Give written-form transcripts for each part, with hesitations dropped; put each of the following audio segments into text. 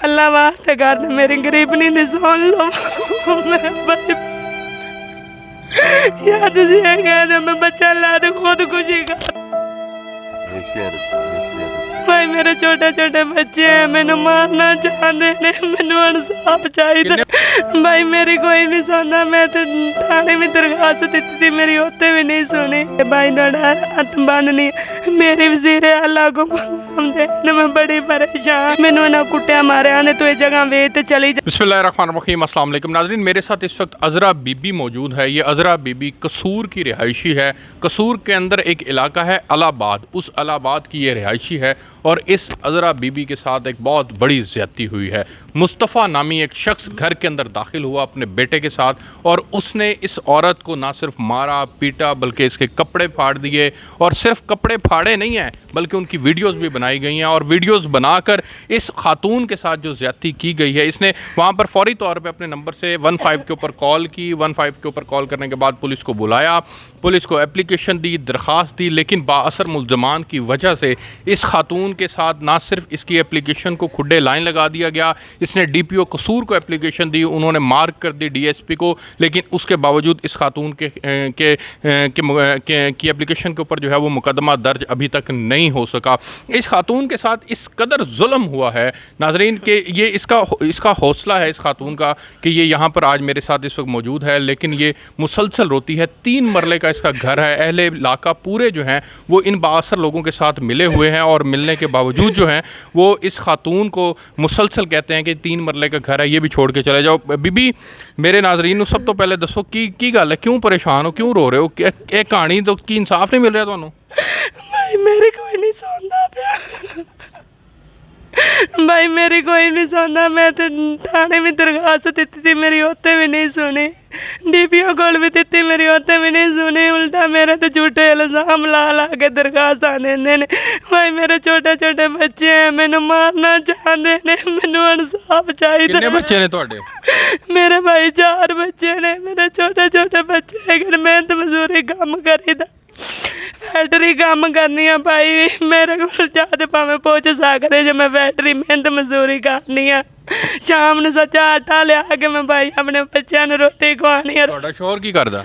अल्लाह वास्ते कर दे, मेरी गरीबनी दी सुन लो। मैं बड़ी या तुझे ये कह दो मैं बच्चा ला दे खुदकुशी कर। भाई मेरे छोटे छोटे बच्चे हैं, मैंने मारना चाहते ने, मैंने इंसाफ चाहिए। भाई मेरी कोई नहीं सुनता, मैं तो थाने में दरखास्त दी थी, मेरी होते भी नहीं सुनी। भाई डरा हथ बननी मेरी वजीर अल्लाह को हम दे, मैं बड़ी परेशान, मैंने ना कुटिया मारे आने तो ये जगह वेच चली जा। बिस्मिल्लाहिर्रहमानिर्रहीम, अस्सलाम वालेकुम नाज़रीन। मेरे साथ इस वक्त अज़रा बीबी मौजूद है। ये अज़रा बीबी कसूर की रिहायशी है। कसूर के अंदर एक इलाका है अलाहाबाद, उस अलाहाबाद की ये रिहायशी है और इस अज़रा बीबी के साथ एक बहुत बड़ी ज़्यादती हुई है। मुस्तफ़ा नामी एक शख्स घर के अंदर दाखिल हुआ अपने बेटे के साथ और उसने इस औरत को ना सिर्फ मारा पीटा बल्कि इसके कपड़े फाड़ दिए, और सिर्फ कपड़े फाड़े नहीं हैं बल्कि उनकी वीडियोस भी बनाई गई हैं, और वीडियोस बनाकर इस खातून के साथ जो ज़्यादती की गई है, इसने वहाँ पर फौरी तौर पे अपने नंबर से 15 के ऊपर कॉल की। 15 के ऊपर कॉल करने के बाद पुलिस को बुलाया, पुलिस को एप्लीकेशन दी, दरख्वास्त दी, लेकिन बाअसर मुल्ज़मान की वजह से इस खातून के साथ ना सिर्फ इसकी एप्लीकेशन को खुड्डे लाइन लगा दिया गया, इसने DPO कसूर को एप्लीकेशन दी, उन्होंने मार्क कर दी DSP को, लेकिन उसके बावजूद इस खातून की एप्लीकेशन के ऊपर जो है वो मुकदमा दर्ज अभी तक नहीं हो सका। इस खातून के साथ इस कदर जुल्म हुआ है नाजरीन कि ये इसका हौसला है इस खातून का कि ये यहाँ पर आज मेरे साथ इस वक्त मौजूद है, लेकिन ये मुसलसल रोती है। 3 मरले का इसका घर है। अहले इलाका पूरे जो हैं वो इन बाअसर लोगों के साथ मिले हुए हैं, और मिलने के बावजूद जो हैं वो इस खातून को मुसलसल कहते हैं कि 3 मरले का घर है, ये भी छोड़ के चले जाओ। बीबी मेरे नाजरीन सब तो पहले दसो की गल है, क्यों परेशान हो, क्यों रो रहे हो? एक कहानी तो की इंसाफ नहीं मिल रहा तुहानू? भाई मेरी कोई नहीं सुनता पिया, भाई मेरी कोई नहीं सुनता। मैं तो थाने में दरखास्त दी थी, मेरी होते भी नहीं सुनी। DPO को भी दी, मेरी होते भी नहीं सुनी। उल्टा मेरे तो झूठे इल्ज़ाम ला के दरखास्त देंदे ने। भाई मेरे छोटे छोटे बच्चे हैं, मैंने मारना चाहते ने, मैंने इंसाफ चाहिए। कितने बच्चे ने तुहाडे? मेरे भाई 4 बच्चे ने, मेरे छोटे छोटे बच्चे। अगर मेहनत मजदूरी काम करी दा फैक्ट्री काम करनी है भाई, मेरे को जाते भावें पहुँच सकते जो मैं फैक्ट्री मेहनत मजदूरी करनी है। शाम ਨੂੰ सच्चा आटा लिया के मैं भाई अपने बच्चों ਨੂੰ रोटी ਖਵਾਉਣੀ है। ਤੁਹਾਡਾ ਸ਼ੌਹਰ ਕੀ ਕਰਦਾ?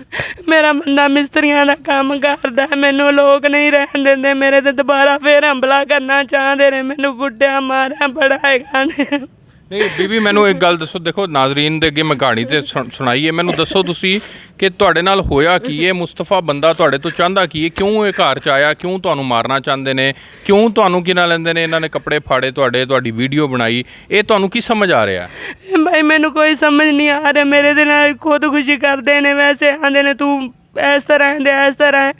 मेरा बंदा मिस्त्रियां ਦਾ ਕੰਮ ਕਰਦਾ है, ਮੈਨੂੰ ਲੋਕ नहीं रहन ਦਿੰਦੇ, ਮੇਰੇ ਤੇ ਦੁਬਾਰਾ ਫੇਰ ਹਮਲਾ ਕਰਨਾ ਚਾਹੁੰਦੇ ਨੇ, ਮੈਨੂੰ ਗੁੱਡਿਆ ਮਾਰਿਆ ਬੜਾ ਹੈਗਾ ਨੇ। नहीं बीबी मैनू एक गल दसो, देखो नाजरीन दे अगे मैं कहानी तो सुनाई है, मैनू दसो तुसी कि तुहाडे नाल होया की है? मुस्तफा बंदा तुहाडे तो चाहता की है? क्यों ये घर च आया? क्यों तुहानू मारना चाहते ने? क्यों तुहानू की ना लेंदे ने? इन्होंने कपड़े फाड़े तुहाडे, तुहाडी वीडियो बनाई, ये तुहानू की समझ आ रहा है? भाई मैनू कोई समझ नहीं आ रहा, मेरे दे नाल खुदकुशी करते ने, वैसे आंदे ने तू इस तरह है।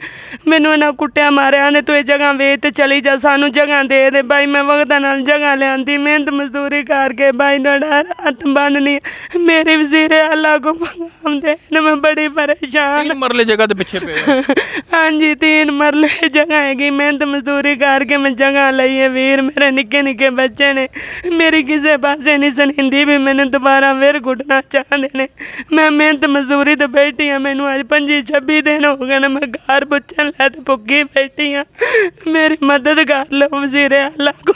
मैनू इन्हें कुटिया मारे आंदे तू ये जगह वेच चली जा, सानू जगह दे दे। भाई मैं वक्त नाल जगह लियांदी, मेहनत मजदूरी करके भाई डरा हथ बननी मेरी वजीर अल्लाह को हम दे, मैं बड़ी परेशान। 3 मरले जगह के पिछे पे? हाँ जी 3 मरले जगह हैगी, मेहनत मजदूरी करके मैं जगह लई है। वीर मेरे निक्के निक्के बच्चे ने, मेरी किसी पासे नहीं सुनिंदी भी, मैंने दोबारा फिर कुटना चाहते ने। मैं मेहनत मजदूरी तो बैठी हाँ, मैनू अज 25-26 दिन हो गए ना, मैं घर पुछन लै तो भुखी बैठी हाँ, मेरी मदद कर लो वज़ीर अल्लाह को।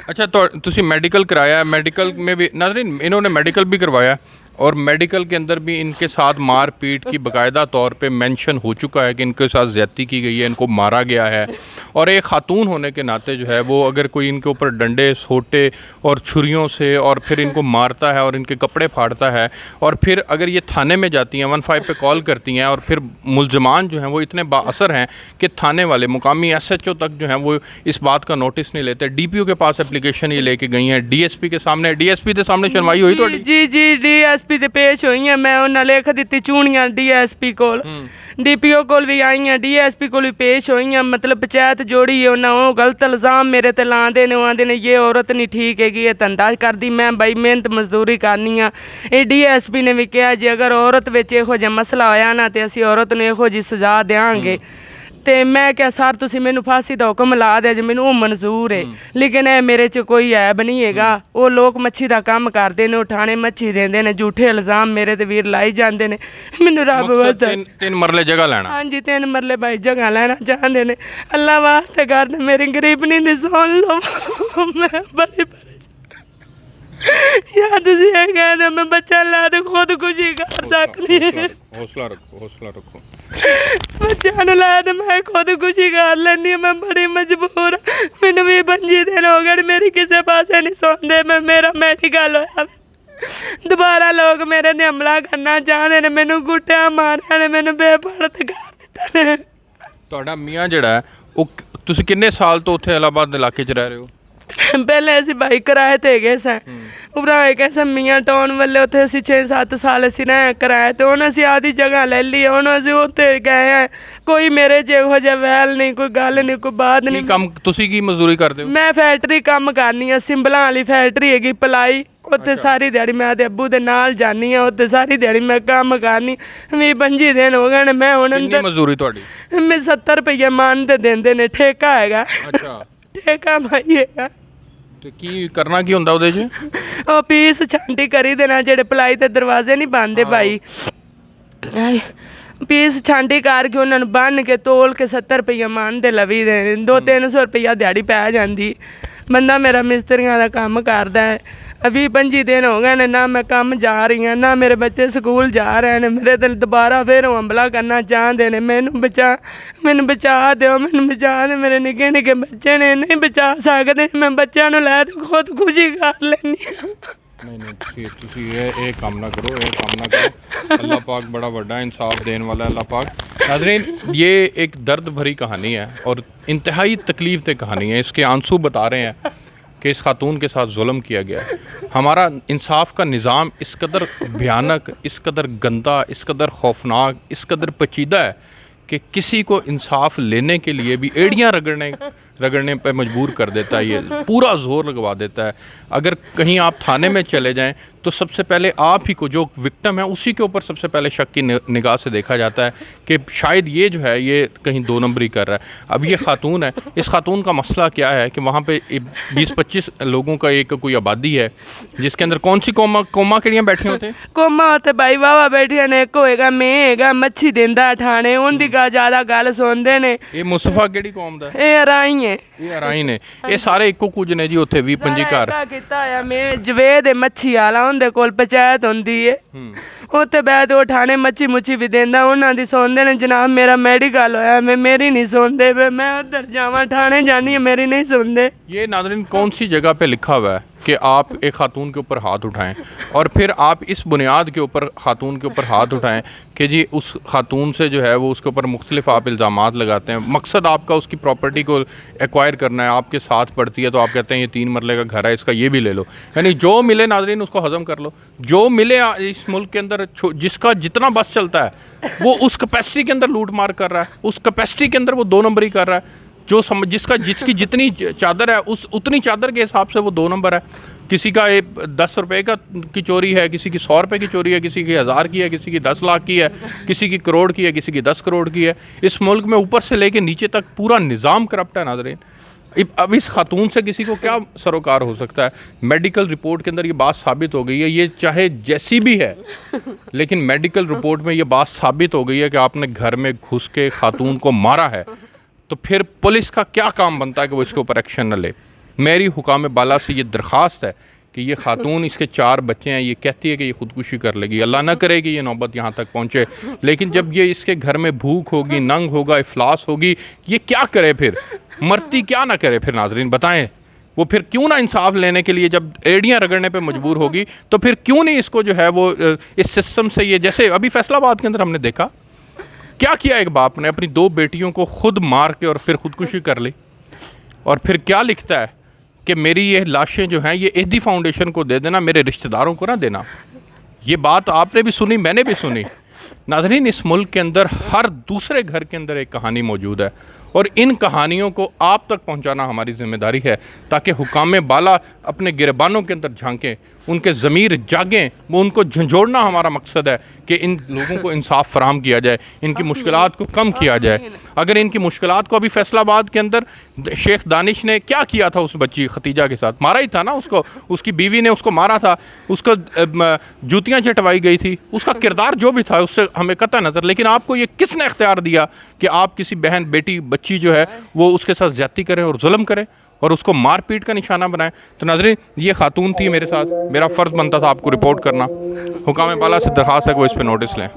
अच्छा तो तुसी मेडिकल कराया? मेडिकल में भी नाज़रीन इन्होंने मेडिकल भी करवाया, और मेडिकल के अंदर भी इनके साथ मार पीट की बाकायदा तौर पे मेंशन हो चुका है कि इनके साथ ज़्यादती की गई है, इनको मारा गया है। और एक खातून होने के नाते जो है वो अगर कोई इनके ऊपर डंडे सोटे और छुरियों से और फिर इनको मारता है और इनके कपड़े फाड़ता है, और फिर अगर ये थाने में जाती हैं 15 पे कॉल करती हैं, और फिर मुल्ज़मान जो हैं वो इतने बाअसर हैं कि थाने वाले मुकामी SHO तक जो हैं वो इस बात का नोटिस नहीं लेते। DPO के पास एप्लीकेशन ये लेके गई हैं, DSP के सामने सुनवाई हुई थोड़ी? जी DSP ते पेश हुई हैं, मैं उन्हें लिख दी चूड़ियाँ DSP को, DPO को भी आई हैं, DSP को भी पेश हुई हैं। मतलब पंचायत जोड़ी है, उन्हें वो गलत इल्ज़ाम मेरे ते लाते ने, आते ने ये औरत नहीं ठीक है, ये धंधा करती, मैं भाई मेहनत मजदूरी करनी हाँ। ये DSP ने भी कहा जी अगर औरत विच इहो जिहा मसला होया ना तो असीं औरत नूं इहो जी सज़ा देंगे। तो मैं क्या सर तुसीं मैनूं फांसी दा हुक्म ला दे, मैनूं वो मंजूर है, लेकिन ये मेरे च कोई ऐब नहीं हैगा। वो लोग मच्छी का काम करते हैं, उठाने मच्छी देंदे ने, झूठे इल्ज़ाम मेरे ते वीर लाई जाते हैं। मैनूं रब बस 3 मरले जगह लेना? हाँ जी 3 मरले भाई जगह लेना चाहते हैं। अल्लाह वास्ते कर दे, मेरी गरीबनी दी सुन लो, मैं बड़ी یا تسی یہ کہہ دو میں بچہ لا دے خودکشی کر سکنی حوصلہ رکھو بچہ نو لا دے میں خودکشی کر لینی میں بڑی مجبور مینوں بھی 25 دن ہو گئے میری کسے پاسے نہیں سوندے میں میرا میڈیکل ہویا دوبارہ لوگ میرے تے حملہ کرنا چاہتے ہیں مینوں گھٹیا ماریا نے مینوں بے پردہ کر دتا نے ਤੁਹਾਡਾ ਮੀਆਂ ਜਿਹੜਾ ਹੈ ਉਹ ਤੁਸੀਂ ਕਿੰਨੇ ਸਾਲ ਤੋਂ ਉੱਥੇ ਇਲਾਹਾਬਾਦ ਇਲਾਕੇ 'ਚ ਰਹਿ ਰਹੇ ਹੋ پہلے اسی بھائی کرائے تے گئے سن ابرا گئے سن میاں ٹاؤن والے اتنے اسی 6-7 سال اسی رہے کرائے تے ہن اسی آدھی جگہ لے لی ہن اسی اتنے گئے ہیں کوئی میرے جہو جہ ویل نہیں کوئی گل نہیں کوئی بات ਕੀ نہیں ਕੰਮ ਤੁਸੀਂ ਕੀ ਮਜ਼ਦੂਰੀ ਕਰਦੇ ਹੋ میں فیکٹری کام کرنی ہے سمبلاں والی فیکٹری ہے پلائی اتنے ساری دیہڑی میں ابو دے نال جانی ہاں اتنے ساری دیہڑی میں کام کرنی 20-25 دن ہو گئے میں ہن ਕਿੰਨੀ اندر ਮਜ਼ਦੂਰੀ ਤੁਹਾਡੀ میں 70 روپیے مان تے دیندے نے ٹھیکہ ہے گا ਅੱਛਾ ٹھیکہ بھائی ہے گا ਤੇ ਕੀ ਕਰਨਾ ਕੀ ਹੁੰਦਾ ਉਹਦੇ 'ਚ ਉਹ ਪੀਸ ਛਾਂਟੀ ਕਰੀ ਦੇਣਾ ਜਿਹੜੇ ਪਲਾਈ ਤੇ ਦਰਵਾਜ਼ੇ ਨਹੀਂ ਬੰਨਦੇ ਭਾਈ ਪੀਸ ਛਾਂਟੀ ਕਰਕੇ ਉਹਨਾਂ ਨੂੰ ਬੰਨ ਕੇ ਤੋਲ ਕੇ 70 ਰੁਪਈਆ ਮੰਨਦੇ ਲਵੀ ਦੇ 200-300 ਰੁਪਈਆ ਦਿਹਾੜੀ ਪੈ ਜਾਂਦੀ ਬੰਦਾ ਮੇਰਾ ਮਿਸਤਰੀਆਂ ਦਾ ਕੰਮ ਕਰਦਾ ਹੈ 20-25 ਦਿਨ ਹੋ ਗਏ ਨੇ ਨਾ ਮੈਂ ਕੰਮ ਜਾ ਰਹੀ ਹਾਂ ਨਾ ਮੇਰੇ ਬੱਚੇ ਸਕੂਲ ਜਾ ਰਹੇ ਨੇ ਮੇਰੇ ਤੇ ਦੁਬਾਰਾ ਫਿਰ ਉਹ ਹਮਲਾ ਕਰਨਾ ਚਾਹੁੰਦੇ ਨੇ ਮੈਨੂੰ ਬਚਾ ਦਿਓ ਮੈਨੂੰ ਬਚਾ ਦੇ ਮੇਰੇ ਨਿੱਕੇ ਨਿੱਕੇ ਬੱਚੇ ਨੇ ਨਹੀਂ ਬਚਾ ਸਕਦੇ ਮੈਂ ਬੱਚਿਆਂ ਨੂੰ ਲੈ ਤੇ ਖੁਦਕੁਸ਼ੀ ਕਰ ਲੈਂਦੀ ਹਾਂ नहीं तुसी ये काम ना करो अल्लाह पाक बड़ा बड़ा इंसाफ देने वाला है अल्लाह पाक नाज़रीन ये एक दर्द भरी कहानी है और इंतहाई तकलीफ दे कहानी है इसके आंसू बता रहे हैं कि इस खातून के साथ जुल्म किया गया है हमारा इंसाफ का निज़ाम इस कदर भयानक इस कदर गंदा इस कदर खौफनाक इस कदर पेचीदा है कि किसी को इंसाफ लेने के लिए भी एड़ियाँ रगड़ने पर मजबूर कर देता है ये पूरा ज़ोर लगवा देता है अगर कहीं आप थाने में चले जाएं तो सबसे पहले आप ही को जो विक्टिम है उसी के ऊपर सबसे पहले शक की निगाह से देखा जाता है कि शायद ये जो है ये कहीं 2 नंबरी कर रहा है अब ये खातून है इस खातून का मसला क्या है कि वहाँ पे 20-25 लोगों का एक कोई आबादी है जिसके अंदर कौन सी कौमा किड़ियाँ बैठी होते हैं कोमा होते भाई वावा बैठिया ने एक होएगा मैं हैगा मच्छी देंदा ठाणे उनदी गा ज़्यादा गल सुनते ने ये मुस्तफा केड़ी कौम दा ये अराई है ये अराई ने ये सारे इक्को कुछ ने जी उत्थे 20-25 घर ਕੀਤਾ ਆ ਮੈਂ ਜਵੇਦ ਮੱਛੀ ਵਾਲਾ ਉਹਦੇ ਕੋਲ ਪੰਚਾਇਤ ਹੁੰਦੀ ਏ ਉੱਥੇ ਬੈਠ ਉਹ ਠਾਣੇ ਮੱਛੀ ਮੁੱਛੀ ਵੀ ਦਿੰਦਾ ਉਹਨਾਂ ਦੀ ਸੁਣਦੇ ਨੇ ਜਨਾਬ ਮੇਰਾ ਮੈਡੀਕਲ ਹੋਇਆ ਮੈਂ ਮੇਰੀ ਨਹੀਂ ਸੁਣਦੇ ਮੈਂ ਉਧਰ ਜਾਵਾਂ ਠਾਣੇ ਜਾਨੀ ਮੇਰੀ नहीं सुनते ये नाज़रीन कौन सी जगह पे लिखा हुआ है कि आप एक खातून के ऊपर हाथ उठाएं और फिर आप इस बुनियाद के ऊपर खातून के ऊपर हाथ उठाएं कि जी उस खातून से जो है वो उसके ऊपर मुख्तलिफ आप इल्ज़ामात लगाते हैं मकसद आपका उसकी प्रॉपर्टी को एक्वायर करना है आपके साथ पड़ती है तो आप कहते हैं ये 3 मरले का घर है इसका ये भी ले लो यानी जो मिले नाज़रीन उसको हज़म कर लो जो मिले इस मुल्क के अंदर जिसका जितना बस चलता है वो उस कैपेसिटी के अंदर लूट मार कर रहा है उस कैपेसिटी के अंदर वो 2 नंबरी कर रहा है जिसकी जितनी चादर है उतनी चादर के हिसाब से वो 2 नंबर है किसी का 10 रुपए की चोरी है किसी की 100 रुपए की चोरी है किसी की 1000 की है किसी की 10 लाख की है किसी की करोड़ की है किसी की 10 करोड़ की है इस मुल्क में ऊपर से लेके नीचे तक पूरा निज़ाम करप्ट है नाज़रीन अब इस खातून से किसी को क्या सरोकार हो सकता है मेडिकल रिपोर्ट के अंदर ये बात साबित हो गई है ये चाहे जैसी भी है लेकिन मेडिकल रिपोर्ट में ये बात साबित हो गई है कि आपने घर में घुस के खातून को मारा है तो फिर पुलिस का क्या काम बनता है कि वो इसके ऊपर एक्शन न ले मेरी हुकाम बाला से ये दरख्वास्त है कि ये खातून इसके 4 बच्चे हैं ये कहती है कि ये ख़ुदकुशी कर लेगी अल्लाह न करे कि ये नौबत यहाँ तक पहुँचे लेकिन जब ये इसके घर में भूख होगी नंग होगा इफलास होगी ये क्या करे फिर मरती क्या ना करे फिर नाज़रीन बताएं वो फिर क्यों ना इंसाफ लेने के लिए जब एड़ियाँ रगड़ने पे मजबूर होगी तो फिर क्यों नहीं इसको जो है वो इस सिस्टम से ये जैसे अभी फैसलाबाद के अंदर हमने देखा क्या किया एक बाप ने अपनी 2 बेटियों को खुद मार के और फिर ख़ुदकुशी कर ली और फिर क्या लिखता है कि मेरी ये लाशें जो हैं ये एदी फाउंडेशन को दे देना मेरे रिश्तेदारों को ना देना ये बात आपने भी सुनी मैंने भी सुनी नाज़रीन इस मुल्क के अंदर हर दूसरे घर के अंदर एक कहानी मौजूद है और इन कहानियों को आप तक पहुंचाना हमारी ज़िम्मेदारी है ताकि हुकाम बाला अपने गिरबानों के अंदर झांकें उनके ज़मीर जागें वो उनको झंझोड़ना हमारा मकसद है कि इन लोगों को इंसाफ फराहम किया जाए इनकी मुश्किलात को कम किया जाए अगर इनकी मुश्किलात को अभी फैसलाबाद के अंदर शेख दानिश ने क्या किया था उस बच्ची खतीजा के साथ मारा ही था ना उसको उसकी बीवी ने उसको मारा था उसको जूतियाँ चटवाई गई थी उसका किरदार जो भी था उससे हमें कतई नज़र लेकिन आपको ये किसने इख्तियार दिया कि आप किसी बहन बेटी बच्ची जो है वो उसके साथ ज़्यादती करें और जुल्म करें اور اس کو مار پیٹ کا نشانہ بنائیں. تو ناظرین یہ خاتون تھی میرے ساتھ, میرا فرض بنتا تھا آپ کو رپورٹ کرنا. حکام بالا سے درخواست ہے کہ وہ اس پہ نوٹس لیں.